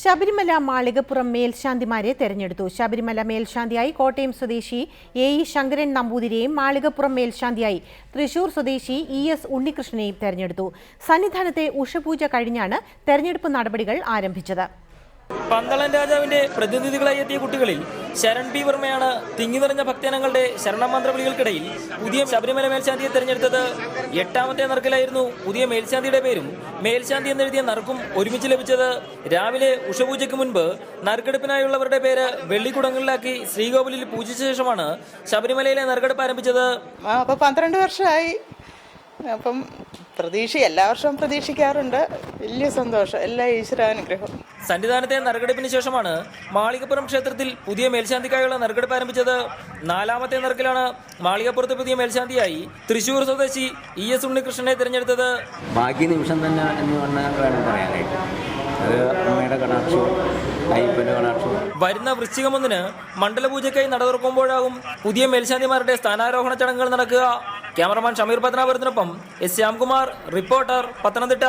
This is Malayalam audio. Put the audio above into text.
ശബരിമല മാളികപ്പുറം മേൽശാന്തിമാരെ തെരഞ്ഞെടുത്തു. ശബരിമല മേൽശാന്തിയായി കോട്ടയം സ്വദേശി എ.ഇ. ശങ്കരൻ നമ്പൂതിരിയെയും മാളികപ്പുറം മേൽശാന്തിയായി തൃശൂർ സ്വദേശി ഇ.എസ്. ഉണ്ണികൃഷ്ണനെയും തെരഞ്ഞെടുത്തു. സന്നിധാനത്തെ ഉഷപൂജ കഴിഞ്ഞാണ് തെരഞ്ഞെടുപ്പ് നടപടികൾ ആരംഭിച്ചത്. പന്തളം രാജാവിന്റെ പ്രതിനിധികളായി എത്തിയ കുട്ടികളിൽ ശരൺ പി വർമ്മയാണ് തിങ്ങി നിറഞ്ഞ ഭക്തജനങ്ങളുടെ ശരണമന്ത്രവിളികൾക്കിടയിൽ പുതിയ ശബരിമല മേൽശാന്തിയെ തെരഞ്ഞെടുത്തത്. 8ാമത്തെ നറുക്കിലായിരുന്നു പുതിയ മേൽശാന്തിയുടെ പേരും മേൽശാന്തി എന്നെഴുതിയ നറുക്കും ഒരുമിച്ച് ലഭിച്ചത്. രാവിലെ ഉഷപൂജയ്ക്ക് മുൻപ് നറുക്കെടുപ്പിനായുള്ളവരുടെ പേര് വെള്ളിക്കുടങ്ങളിലാക്കി ശ്രീകോവിലിൽ പൂജിച്ച ശേഷമാണ് ശബരിമലയിലെ നറുക്കെടുപ്പ് ആരംഭിച്ചത്. 12 വർഷമായി. അപ്പം എല്ലാ വർഷവും പ്രതീക്ഷിക്കാറുണ്ട്. വലിയ സന്തോഷം, എല്ലാ ഈശ്വരാനുഗ്രഹം. സന്നിധാനത്തെ നറുക്കെടുപ്പിന് ശേഷമാണ് മാളികപ്പുറം ക്ഷേത്രത്തിൽ പുതിയ മേൽശാന്തിക്കായുള്ള നറുക്കെടുപ്പ് ആരംഭിച്ചത്. 4ാമത്തെ നറുക്കിലാണ് മാളികപ്പുറത്ത് പുതിയ മേൽശാന്തിയായി തൃശൂർ സ്വദേശി ഇ.എസ്. ഉണ്ണികൃഷ്ണനെ തിരഞ്ഞെടുത്തത്. ബാക്കി നിമിഷം തന്നെ എന്ന് വേണം പറയാനായിട്ട്. അത് അമ്മയുടെ കടാക്ഷവും അയ്യപ്പന്റെ കടാക്ഷവും. വരുന്ന വൃശ്ചികം 1 മണ്ഡലപൂജയ്ക്കായി നട തുറക്കുമ്പോഴാകും പുതിയ മേൽശാന്തിമാരുടെ സ്ഥാനാരോഹണ ചടങ്ങുകൾ നടക്കുക. ക്യാമറമാൻ ഷമീർ പത്തനാപുരത്തിനൊപ്പം എസ് ശ്യാംകുമാർ, റിപ്പോർട്ടർ, പത്തനംതിട്ട.